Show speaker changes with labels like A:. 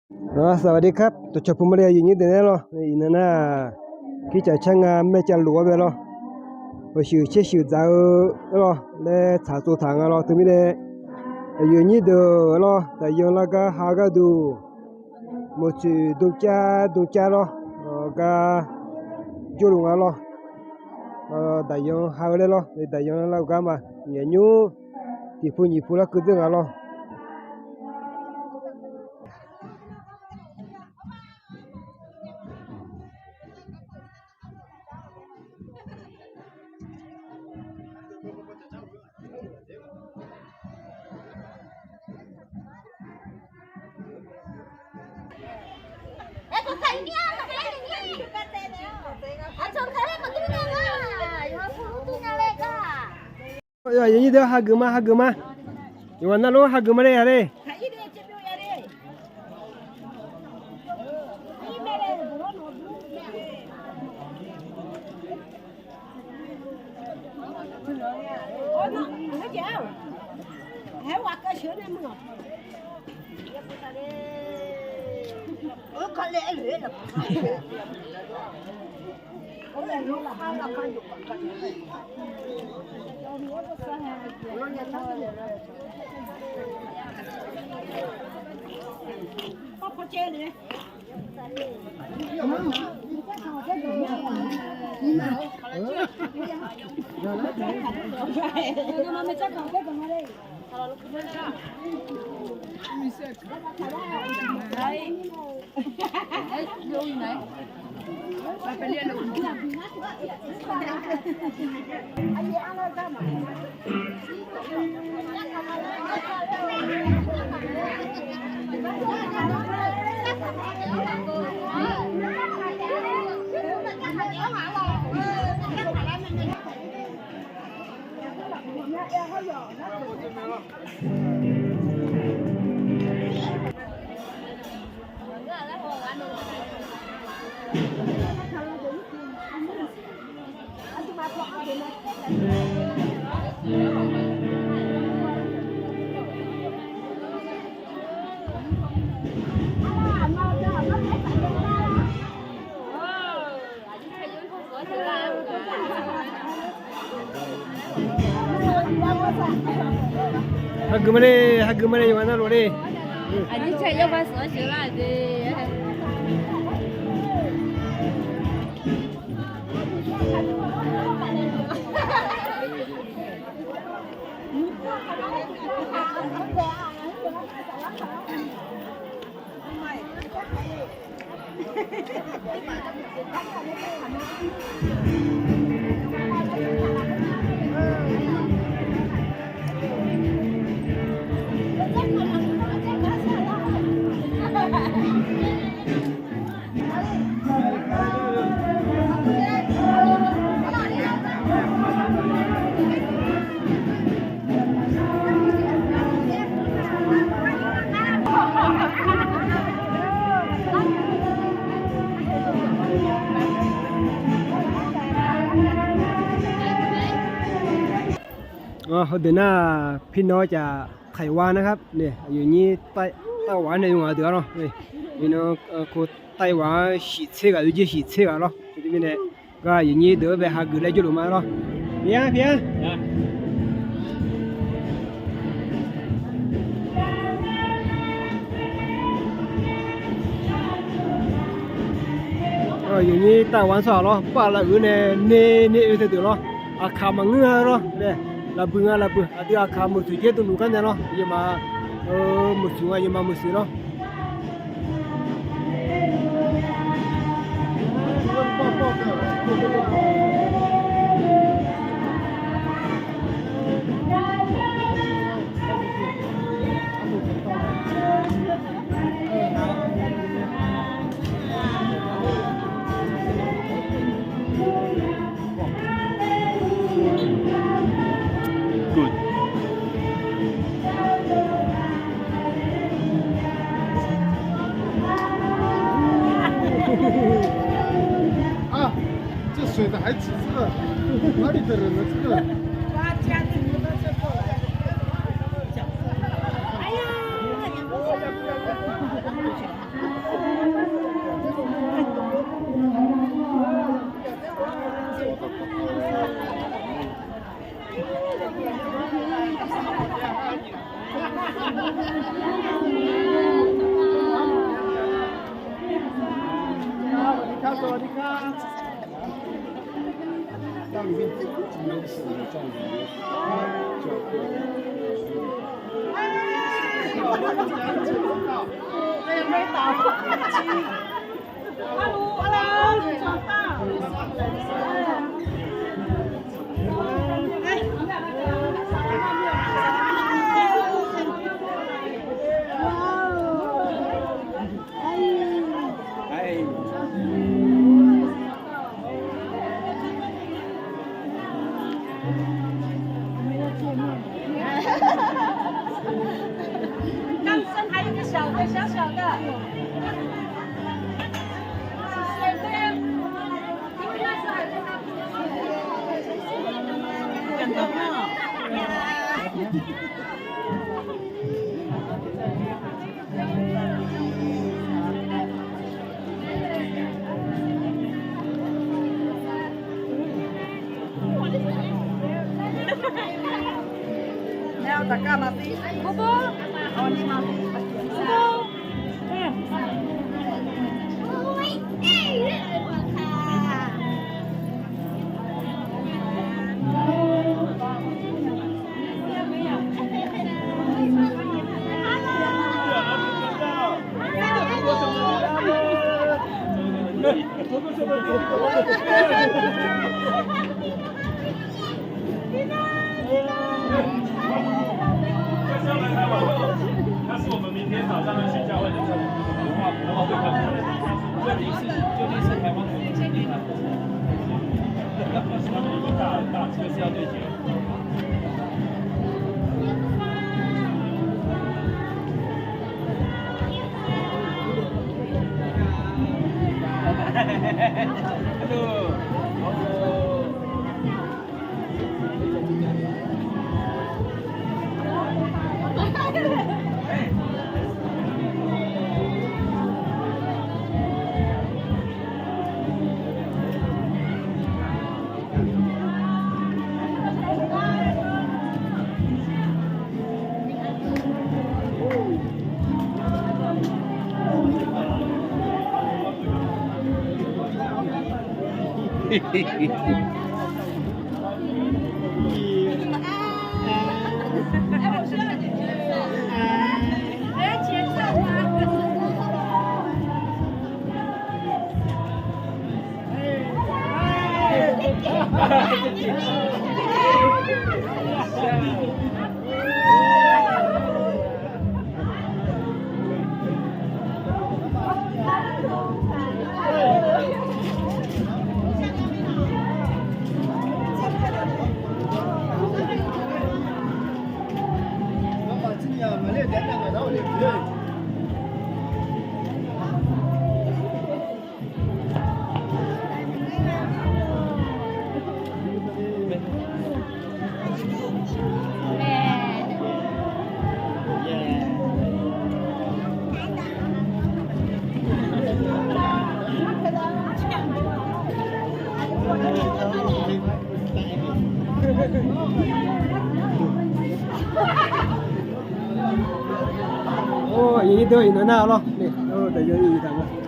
A: สวัสดีครับตัวชมพูมาเรียอย่างนี้เดี๋ยวนี้เนาะอีนั่นน่ะคิดจะช่างไม่จะหลัวไปเนาะพอชิวเชื่อชิวจ้าเนาะแล้ว查做ทางเนาะถึงไม่ได้อย่างนี้เด้อเนาะแต่ยังแล้วก็หาก็ดูหมดชื่อดูจ้าเนาะก็จุลุงเนาะแต่ยังหาเลยเนาะแต่ยังแล้วก็มาเนี่ยยูที่พูแล้วคือเรื่องเนาะอย่างนี้เด้อหากึมาอยู่วันนั้นรู้หากึมาเลยอะไรหากึมาเลยอยู่วันนั้นรู้ดิ
B: อันนี้ใช้ยกมาสอนสิล่ะดิ
A: เดี๋ยวหน้าพี่น้อยจะไขวานนะครับเนี่ยอยู่นี่ไต้หวันในyungเดือเนาะนี่พี่น้องคนไต้หวัน洗车个有些洗车个เนาะที่นี่เนี่ยก็อย่างนี้เดือไปหาเกิดอะไรจุลมาเนาะเพียงอย่างนี้ไต้หวันสาวเนาะป้าละเนี่ยอยู่ที่เดือเนาะอาคามังเงือเนาะเนี่ยla bunga adi akha mu tuje tu nukan no yema musunga yema musiro
C: 啊，这水的还几次？哪里的人呢？这个。
B: 花家的你们这过来。哎呀，
C: 里面今天是有这样的一个教会。
B: 哎呀，没打。Hello，长大。刚生还有一个小的，小小的。Leo taka mati. Bobo. Oh ni mati. Bobo. Ôi,
D: 那是我们明天早上要去教会的文化会课，究竟是台湾国的第一场，他们有个大这个是要对决。嘿嘿嘿嘿。
A: 哦，ini tu ini na lo, ni, oh dah jadi dah.